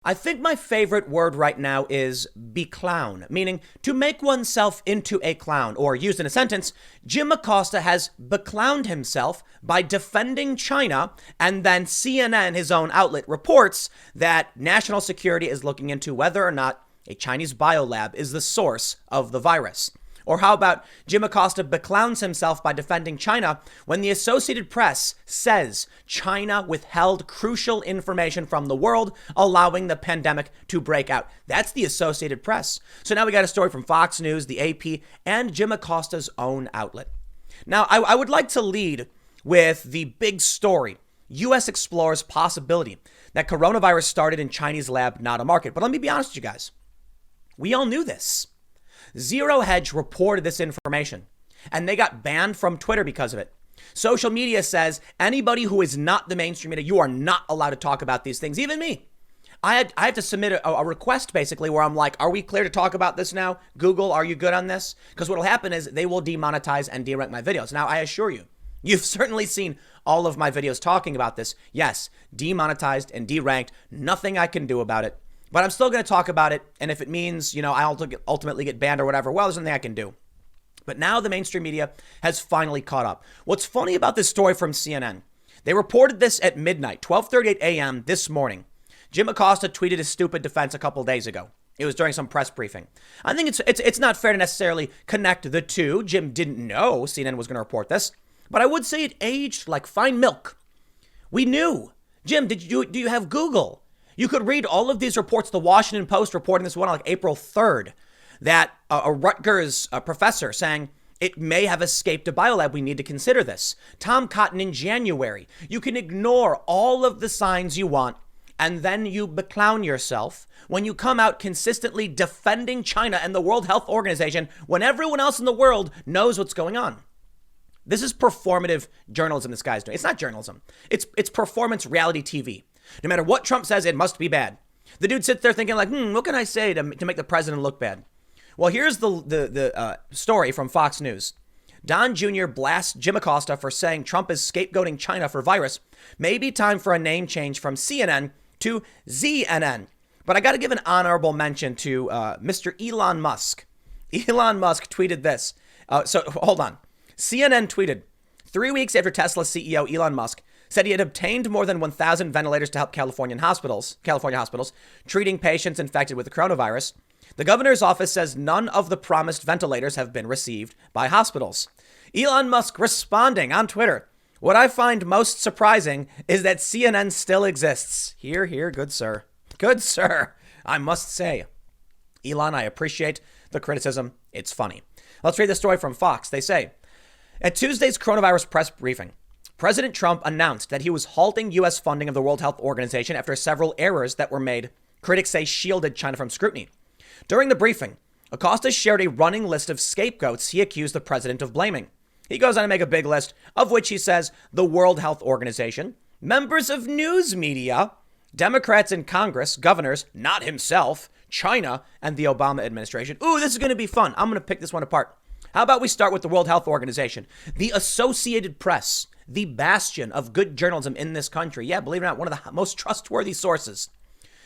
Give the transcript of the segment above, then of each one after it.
I think my favorite word right now is beclown, meaning to make oneself into a clown, or used in a sentence, Jim Acosta has beclowned himself by defending China, and then CNN, his own outlet, reports that national security is looking into whether or not a Chinese biolab is the source of the virus. Or how about Jim Acosta beclowns himself by defending China when the Associated Press says China withheld crucial information from the world, allowing the pandemic to break out. That's the Associated Press. So now we got a story from Fox News, the AP, and Jim Acosta's own outlet. Now, I would like to lead with the big story. U.S. explores possibility that coronavirus started in Chinese lab, not a market. But let me be honest with you guys. We all knew this. Zero Hedge reported this information, and they got banned from Twitter because of it. Social media says anybody who is not the mainstream media, you are not allowed to talk about these things, even me. I have to submit a request basically where I'm like, are we clear to talk about this now? Google, are you good on this? Because what will happen is they will demonetize and derank my videos. Now, I assure you, you've certainly seen all of my videos talking about this. Yes, demonetized and deranked, nothing I can do about it. But I'm still going to talk about it. And if it means, I ultimately get banned or whatever, well, there's nothing I can do. But now the mainstream media has finally caught up. What's funny about this story from CNN, they reported this at midnight, 12:38 a.m. this morning. Jim Acosta tweeted his stupid defense a couple days ago. It was during some press briefing. I think it's not fair to necessarily connect the two. Jim didn't know CNN was going to report this. But I would say it aged like fine milk. We knew. Jim, do you have Google? You could read all of these reports. The Washington Post reporting this one on April 3rd, that a Rutgers professor saying it may have escaped a biolab. We need to consider this. Tom Cotton in January. You can ignore all of the signs you want, and then you beclown yourself when you come out consistently defending China and the World Health Organization when everyone else in the world knows what's going on. This is performative journalism this guy's doing. It's not journalism. It's performance reality TV. No matter what Trump says, it must be bad. The dude sits there thinking like, what can I say to make the president look bad? Well, here's the story from Fox News. Don Jr. blasts Jim Acosta for saying Trump is scapegoating China for virus. Maybe time for a name change from CNN to ZNN. But I got to give an honorable mention to Mr. Elon Musk. Elon Musk tweeted this. So hold on. CNN tweeted, 3 weeks after Tesla CEO Elon Musk said he had obtained more than 1,000 ventilators to help California hospitals treating patients infected with the coronavirus. The governor's office says none of the promised ventilators have been received by hospitals. Elon Musk responding on Twitter. What I find most surprising is that CNN still exists. Hear, hear, good sir. Good sir, I must say. Elon, I appreciate the criticism. It's funny. Let's read the story from Fox. They say, at Tuesday's coronavirus press briefing, President Trump announced that he was halting U.S. funding of the World Health Organization after several errors that were made, critics say shielded China from scrutiny. During the briefing, Acosta shared a running list of scapegoats he accused the president of blaming. He goes on to make a big list, of which he says the World Health Organization, members of news media, Democrats in Congress, governors, not himself, China, and the Obama administration. Ooh, this is going to be fun. I'm going to pick this one apart. How about we start with the World Health Organization, the Associated Press, the bastion of good journalism in this country. Yeah, believe it or not, one of the most trustworthy sources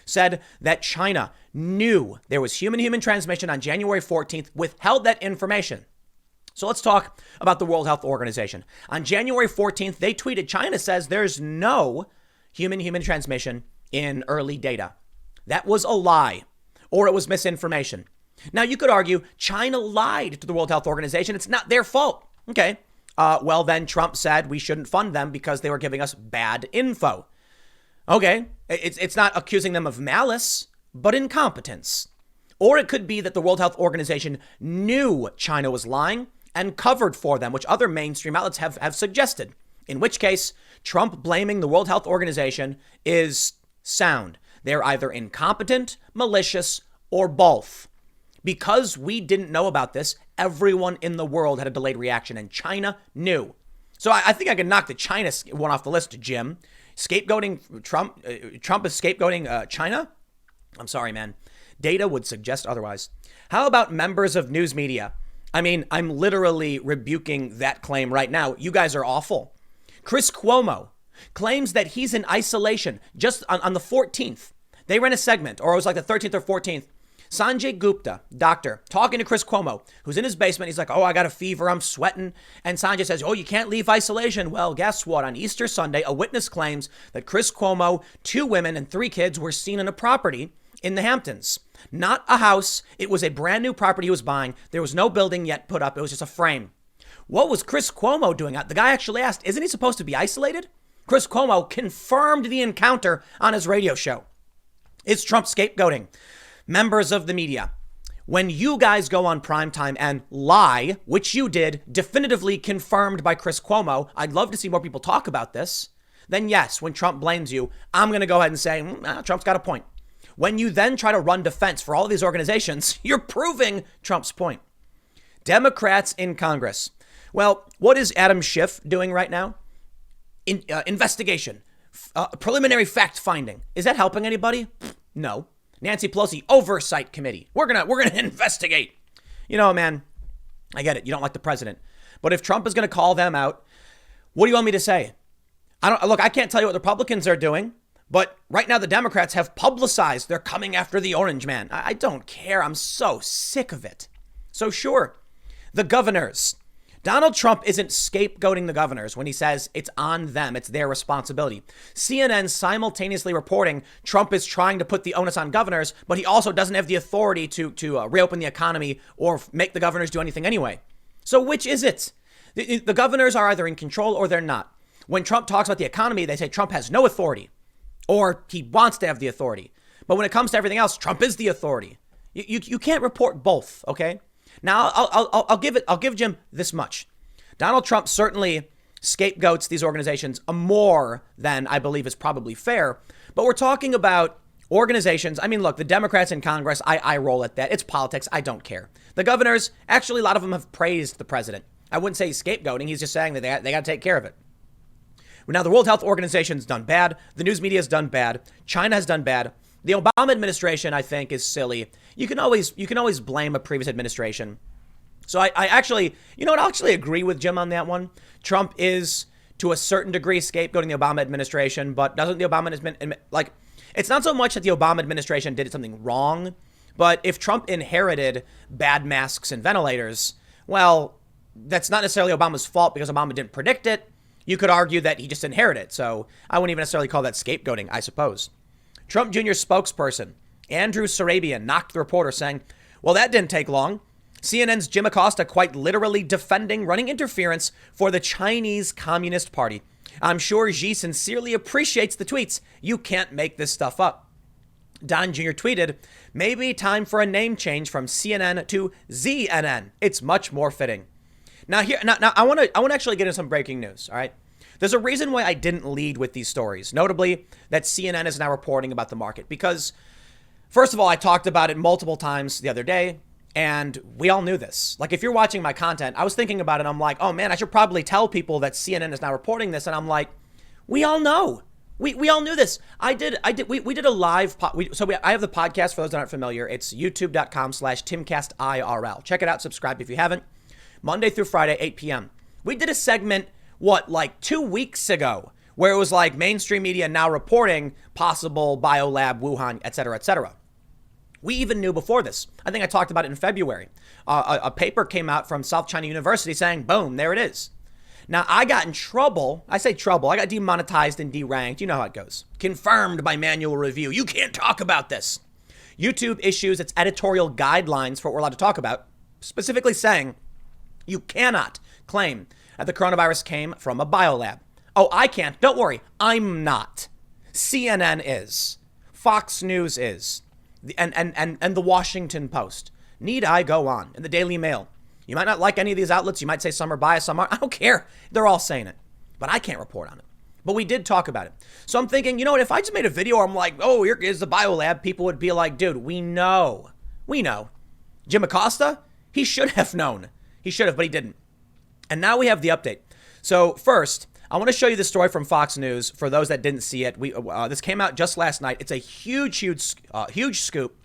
said that China knew there was human-human transmission on January 14th, withheld that information. So let's talk about the World Health Organization. On January 14th, they tweeted, China says there's no human-human transmission in early data. That was a lie, or it was misinformation. Now, you could argue China lied to the World Health Organization. It's not their fault. Okay. Well, then Trump said we shouldn't fund them because they were giving us bad info. Okay. It's not accusing them of malice, but incompetence. Or it could be that the World Health Organization knew China was lying and covered for them, which other mainstream outlets have suggested. In which case, Trump blaming the World Health Organization is sound. They're either incompetent, malicious, or both. Because we didn't know about this, everyone in the world had a delayed reaction, and China knew. So I think I can knock the China one off the list, Jim. Scapegoating Trump. Trump is scapegoating China? I'm sorry, man. Data would suggest otherwise. How about members of news media? I mean, I'm literally rebuking that claim right now. You guys are awful. Chris Cuomo claims that he's in isolation just on the 14th. They ran a segment, or it was like the 13th or 14th. Sanjay Gupta, doctor, talking to Chris Cuomo, who's in his basement. He's like, oh, I got a fever. I'm sweating. And Sanjay says, oh, you can't leave isolation. Well, guess what? On Easter Sunday, a witness claims that Chris Cuomo, 2 women and 3 kids were seen in a property in the Hamptons. Not a house. It was a brand new property he was buying. There was no building yet put up. It was just a frame. What was Chris Cuomo doing? The guy actually asked, isn't he supposed to be isolated? Chris Cuomo confirmed the encounter on his radio show. It's Trump scapegoating. Members of the media, when you guys go on primetime and lie, which you did, definitively confirmed by Chris Cuomo, I'd love to see more people talk about this. Then yes, when Trump blames you, I'm going to go ahead and say, Trump's got a point. When you then try to run defense for all of these organizations, you're proving Trump's point. Democrats in Congress. Well, what is Adam Schiff doing right now? Investigation, preliminary fact finding. Is that helping anybody? No. Nancy Pelosi Oversight Committee. We're gonna investigate. You know, man, I get it. You don't like the president, but if Trump is gonna call them out, what do you want me to say? I can't tell you what the Republicans are doing, but right now the Democrats have publicized they're coming after the orange man. I don't care. I'm so sick of it. So sure, the governors. Donald Trump isn't scapegoating the governors when he says it's on them. It's their responsibility. CNN simultaneously reporting Trump is trying to put the onus on governors, but he also doesn't have the authority to reopen the economy or make the governors do anything anyway. So which is it? The governors are either in control or they're not. When Trump talks about the economy, they say Trump has no authority or he wants to have the authority. But when it comes to everything else, Trump is the authority. You can't report both, okay? Now, I'll give Jim this much. Donald Trump certainly scapegoats these organizations more than I believe is probably fair. But we're talking about organizations. I mean, look, the Democrats in Congress, I roll at that. It's politics. I don't care. The governors, actually, a lot of them have praised the president. I wouldn't say he's scapegoating. He's just saying that they got to take care of it. Now, the World Health Organization's done bad. The news media has done bad. China has done bad. The Obama administration, I think, is silly. You can always blame a previous administration. So I actually, I'll actually agree with Jim on that one. Trump is, to a certain degree, scapegoating the Obama administration, but doesn't the Obama administration, it's not so much that the Obama administration did something wrong, but if Trump inherited bad masks and ventilators, well, that's not necessarily Obama's fault because Obama didn't predict it. You could argue that he just inherited it. So I wouldn't even necessarily call that scapegoating, I suppose. Trump Jr. spokesperson Andrew Sarabian knocked the reporter saying, well, that didn't take long. CNN's Jim Acosta quite literally defending running interference for the Chinese Communist Party. I'm sure Xi sincerely appreciates the tweets. You can't make this stuff up. Don Jr. tweeted, maybe time for a name change from CNN to ZNN. It's much more fitting. Now I want to actually get into some breaking news. All right. There's a reason why I didn't lead with these stories, notably that CNN is now reporting about the market because, first of all, I talked about it multiple times the other day, and we all knew this. Like, if you're watching my content, I was thinking about it, and I'm like, oh, man, I should probably tell people that CNN is now reporting this, and I'm like, we all know. We all knew this. We did a live, I have the podcast for those that aren't familiar. It's youtube.com/TimcastIRL. Check it out, subscribe if you haven't. Monday through Friday, 8 p.m. We did a segment, 2 weeks ago, where it was like mainstream media now reporting possible biolab, Wuhan, et cetera, et cetera. We even knew before this. I think I talked about it in February. A paper came out from South China University saying, boom, there it is. Now, I got in trouble. I say trouble. I got demonetized and deranked. You know how it goes. Confirmed by manual review. You can't talk about this. YouTube issues its editorial guidelines for what we're allowed to talk about, specifically saying you cannot claim that the coronavirus came from a biolab. Oh, I can't. Don't worry. I'm not. CNN is. Fox News is. And the Washington Post. Need I go on? And the Daily Mail. You might not like any of these outlets. You might say some are biased, some aren't. I don't care. They're all saying it. But I can't report on it. But we did talk about it. So I'm thinking, you know what? If I just made a video where I'm like, oh, here is the biolab, people would be like, dude, we know. We know. Jim Acosta? He should have known. He should have, but he didn't. And now we have the update. So first, I want to show you the story from Fox News for those that didn't see it. This came out just last night. It's a huge scoop.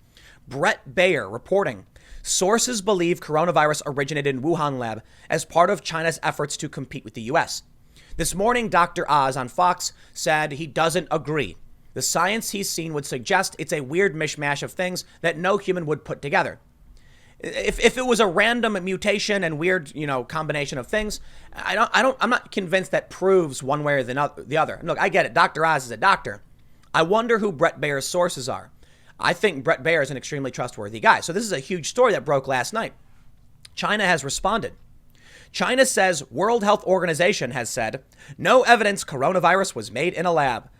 Brett Baer reporting. Sources believe coronavirus originated in Wuhan lab as part of China's efforts to compete with the U.S. This morning, Dr. Oz on Fox said he doesn't agree. The science he's seen would suggest it's a weird mishmash of things that no human would put together. If it was a random mutation and weird, combination of things, I'm not convinced that proves one way or the other. Look, I get it. Dr. Oz is a doctor. I wonder who Brett Bayer's sources are. I think Brett Bayer is an extremely trustworthy guy. So this is a huge story that broke last night. China has responded. China says World Health Organization has said no evidence coronavirus was made in a lab.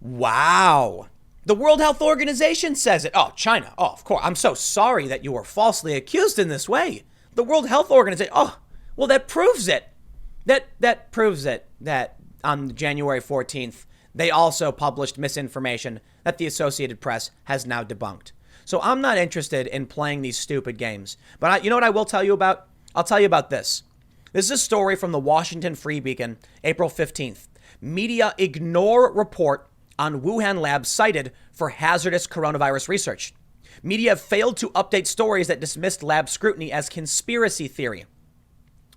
Wow. The World Health Organization says it. Oh, China. Oh, of course. I'm so sorry that you were falsely accused in this way. The World Health Organization. Oh, well, that proves it. That proves it that on January 14th, they also published misinformation that the Associated Press has now debunked. So I'm not interested in playing these stupid games. But you know what I will tell you about? I'll tell you about this. This is a story from the Washington Free Beacon, April 15th. Media ignore report on Wuhan lab cited for hazardous coronavirus research. Media have failed to update stories that dismissed lab scrutiny as conspiracy theory.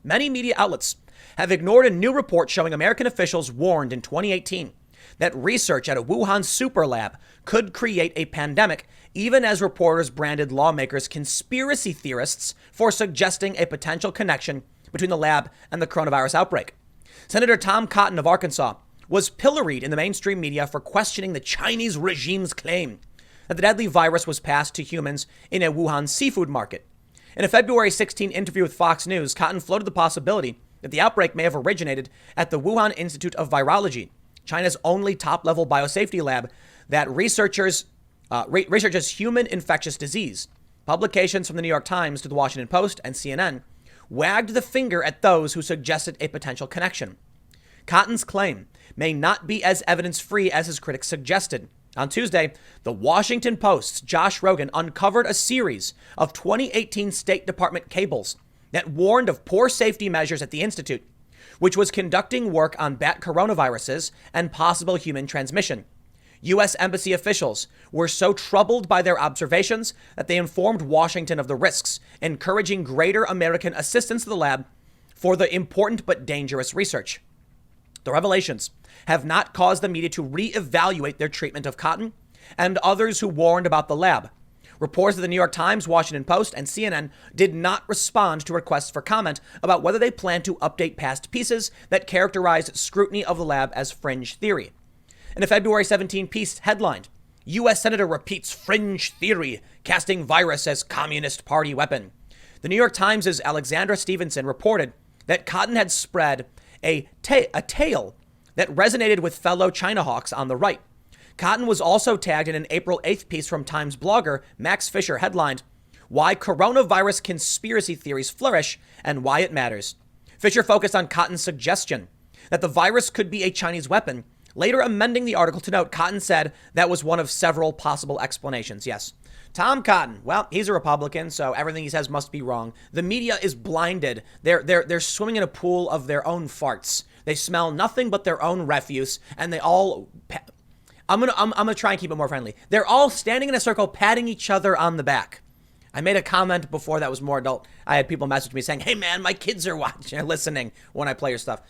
Many media outlets have ignored a new report showing American officials warned in 2018 that research at a Wuhan super lab could create a pandemic, even as reporters branded lawmakers conspiracy theorists for suggesting a potential connection between the lab and the coronavirus outbreak. Senator Tom Cotton of Arkansas was pilloried in the mainstream media for questioning the Chinese regime's claim that the deadly virus was passed to humans in a Wuhan seafood market. In a February 16 interview with Fox News, Cotton floated the possibility that the outbreak may have originated at the Wuhan Institute of Virology, China's only top-level biosafety lab that researches human infectious disease. Publications from the New York Times to the Washington Post and CNN wagged the finger at those who suggested a potential connection. Cotton's claim may not be as evidence-free as his critics suggested. On Tuesday, the Washington Post's Josh Rogan uncovered a series of 2018 State Department cables that warned of poor safety measures at the institute, which was conducting work on bat coronaviruses and possible human transmission. U.S. Embassy officials were so troubled by their observations that they informed Washington of the risks, encouraging greater American assistance to the lab for the important but dangerous research. The revelations have not caused the media to reevaluate their treatment of Cotton and others who warned about the lab. Reporters of the New York Times, Washington Post, and CNN did not respond to requests for comment about whether they plan to update past pieces that characterized scrutiny of the lab as fringe theory. In a February 17 piece headlined, U.S. Senator repeats fringe theory, casting virus as Communist Party weapon. The New York Times' Alexandra Stevenson reported that Cotton had spread a tale that resonated with fellow China hawks on the right. Cotton was also tagged in an April 8th piece from Times blogger Max Fisher headlined, Why Coronavirus Conspiracy Theories Flourish and Why It Matters. Fisher focused on Cotton's suggestion that the virus could be a Chinese weapon, later amending the article to note Cotton said that was one of several possible explanations. Yes. Tom Cotton, well, he's a Republican, so everything he says must be wrong. The media is blinded. They're swimming in a pool of their own farts. They smell nothing but their own refuse, and they all... I'm gonna try and keep it more friendly. They're all standing in a circle, patting each other on the back. I made a comment before that was more adult. I had people message me saying, "Hey man, my kids are watching, listening when I play your stuff."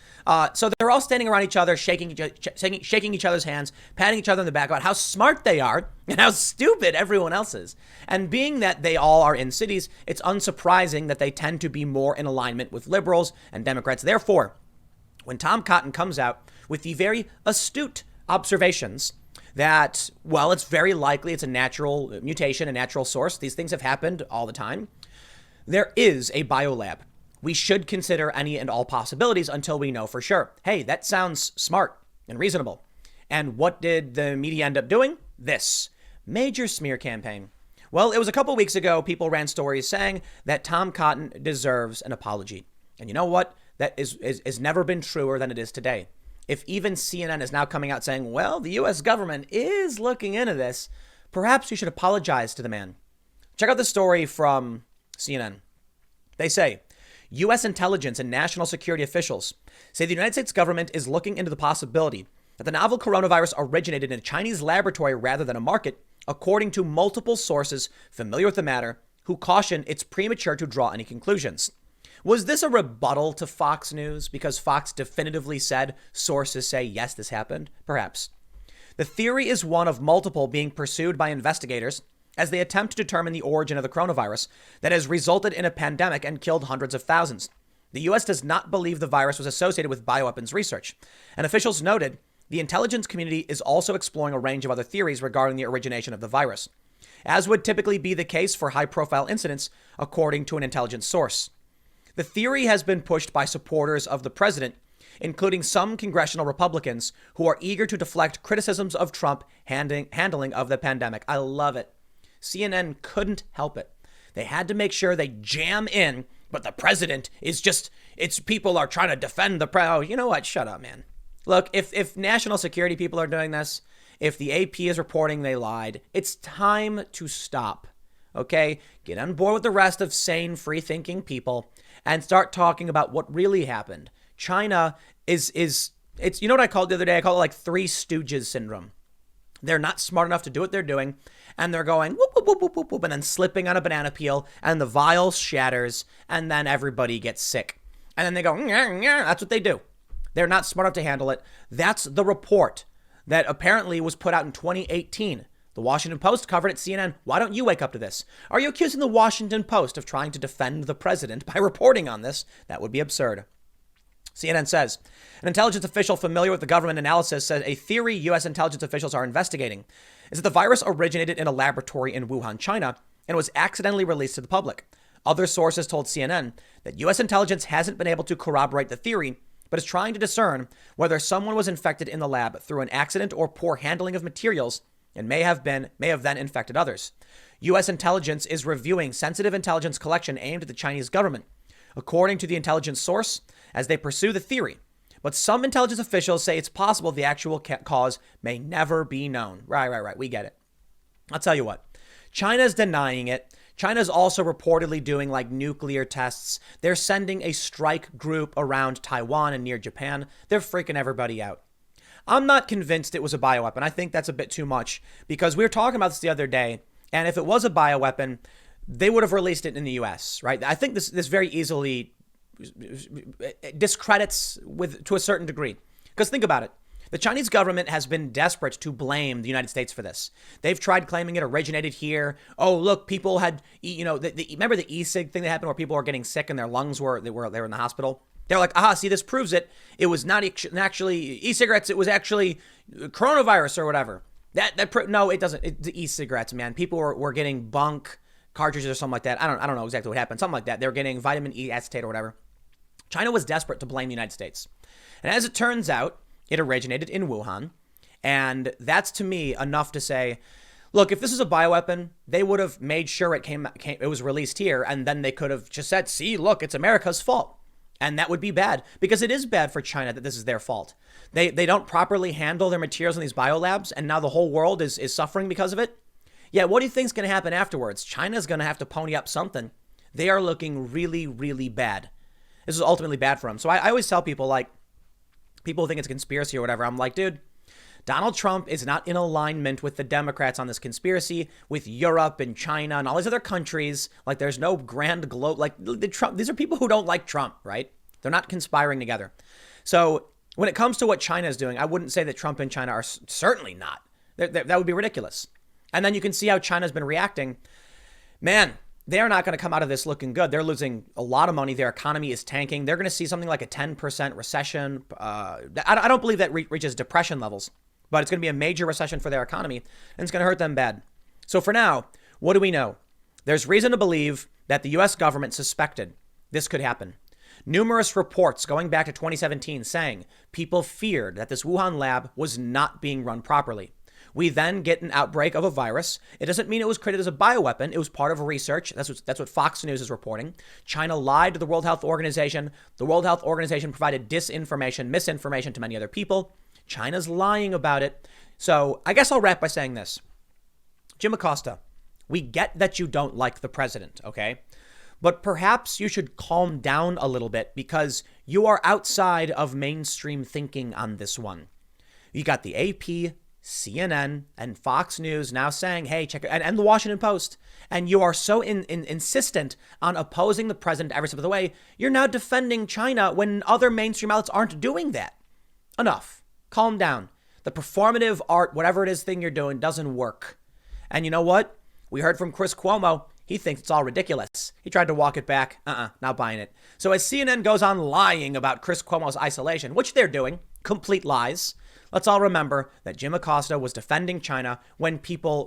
So they're all standing around each other, shaking each other's hands, patting each other on the back about how smart they are and how stupid everyone else is. And being that they all are in cities, it's unsurprising that they tend to be more in alignment with liberals and Democrats. Therefore, when Tom Cotton comes out with the very astute observations that, well, it's very likely it's a natural mutation, a natural source. These things have happened all the time. There is a biolab. We should consider any and all possibilities until we know for sure. Hey, that sounds smart and reasonable. And what did the media end up doing? This major smear campaign. Well, it was a couple weeks ago, people ran stories saying that Tom Cotton deserves an apology. And you know what? That is never been truer than it is today. If even CNN is now coming out saying, well, the U.S. government is looking into this, perhaps you should apologize to the man. Check out the story from CNN. They say, U.S. intelligence and national security officials say the United States government is looking into the possibility that the novel coronavirus originated in a Chinese laboratory rather than a market, according to multiple sources familiar with the matter, who caution it's premature to draw any conclusions. Was this a rebuttal to Fox News because Fox definitively said sources say, yes, this happened? Perhaps. The theory is one of multiple being pursued by investigators as they attempt to determine the origin of the coronavirus that has resulted in a pandemic and killed hundreds of thousands. The U.S. does not believe the virus was associated with bioweapons research, and officials noted the intelligence community is also exploring a range of other theories regarding the origination of the virus, as would typically be the case for high-profile incidents, according to an intelligence source. The theory has been pushed by supporters of the president, including some congressional Republicans who are eager to deflect criticisms of Trump handling of the pandemic. I love it. CNN couldn't help it. They had to make sure they jam in, but the president is just, it's people are trying to defend the Oh, you know what? Shut up, man. Look, if national security people are doing this, if the AP is reporting they lied, it's time to stop. Okay? Get on board with the rest of sane, free-thinking people and start talking about what really happened. China it's, you know what I called it the other day? I call it like Three Stooges syndrome. They're not smart enough to do what they're doing, and they're going whoop, whoop, whoop, whoop, whoop, whoop, and then slipping on a banana peel, and the vial shatters, and then everybody gets sick. And then they go, nyah, nyah. That's what they do. They're not smart enough to handle it. That's the report that apparently was put out in 2018. The Washington Post covered it, CNN. Why don't you wake up to this? Are you accusing the Washington Post of trying to defend the president by reporting on this? That would be absurd. CNN says, an intelligence official familiar with the government analysis said a theory U.S. intelligence officials are investigating is that the virus originated in a laboratory in Wuhan, China, and was accidentally released to the public. Other sources told CNN that U.S. intelligence hasn't been able to corroborate the theory, but is trying to discern whether someone was infected in the lab through an accident or poor handling of materials and may have then infected others. U.S. intelligence is reviewing sensitive intelligence collection aimed at the Chinese government, according to the intelligence source, as they pursue the theory. But some intelligence officials say it's possible the actual cause may never be known. Right. We get it. I'll tell you what. China's denying it. China's also reportedly doing like nuclear tests. They're sending a strike group around Taiwan and near Japan. They're freaking everybody out. I'm not convinced it was a bioweapon. I think that's a bit too much because we were talking about this the other day. And if it was a bioweapon, they would have released it in the U.S., right? I think this very easily discredits to a certain degree. Because think about it. The Chinese government has been desperate to blame the United States for this. They've tried claiming it originated here. Oh, look, people had, remember the e-cig thing that happened where people were getting sick and their lungs were in the hospital? They're like, see, this proves it. It was not actually e-cigarettes. It was actually coronavirus or whatever. No, it doesn't. It's the e-cigarettes, man. People were getting bunk cartridges or something like that. I don't know exactly what happened. Something like that. They were getting vitamin E acetate or whatever. China was desperate to blame the United States. And as it turns out, it originated in Wuhan. And that's, to me, enough to say, look, if this is a bioweapon, they would have made sure it was released here. And then they could have just said, see, look, it's America's fault. And that would be bad because it is bad for China that this is their fault. They don't properly handle their materials in these biolabs. And now the whole world is suffering because of it. Yeah, what do you think is going to happen afterwards? China's going to have to pony up something. They are looking really, really bad. This is ultimately bad for them. So I always tell people, like, people think it's a conspiracy or whatever. I'm like, dude, Donald Trump is not in alignment with the Democrats on this conspiracy, with Europe and China and all these other countries. Like, there's no grand globe. Like, these are people who don't like Trump, right? They're not conspiring together. So when it comes to what China is doing, I wouldn't say that Trump and China are certainly not. That would be ridiculous. And then you can see how China's been reacting. Man, they are not going to come out of this looking good. They're losing a lot of money. Their economy is tanking. They're going to see something like a 10% recession. I don't believe that reaches depression levels, but it's going to be a major recession for their economy, and it's going to hurt them bad. So for now, what do we know? There's reason to believe that the U.S. government suspected this could happen. Numerous reports going back to 2017 saying people feared that this Wuhan lab was not being run properly. We then get an outbreak of a virus. It doesn't mean it was created as a bioweapon. It was part of research. That's what Fox News is reporting. China lied to the World Health Organization. The World Health Organization provided disinformation, misinformation to many other people. China's lying about it. So I guess I'll wrap by saying this. Jim Acosta, we get that you don't like the president, okay? But perhaps you should calm down a little bit because you are outside of mainstream thinking on this one. You got the AP, CNN, and Fox News now saying, hey, check it, and the Washington Post. And you are so insistent on opposing the president every step of the way. You're now defending China when other mainstream outlets aren't doing that. Enough. Calm down. The performative art, whatever it is thing you're doing, doesn't work. And you know what? We heard from Chris Cuomo. He thinks it's all ridiculous. He tried to walk it back. Not buying it. So as CNN goes on lying about Chris Cuomo's isolation, which they're doing, complete lies, let's all remember that Jim Acosta was defending China when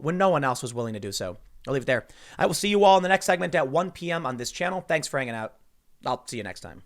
no one else was willing to do so. I'll leave it there. I will see you all in the next segment at 1 p.m. on this channel. Thanks for hanging out. I'll see you next time.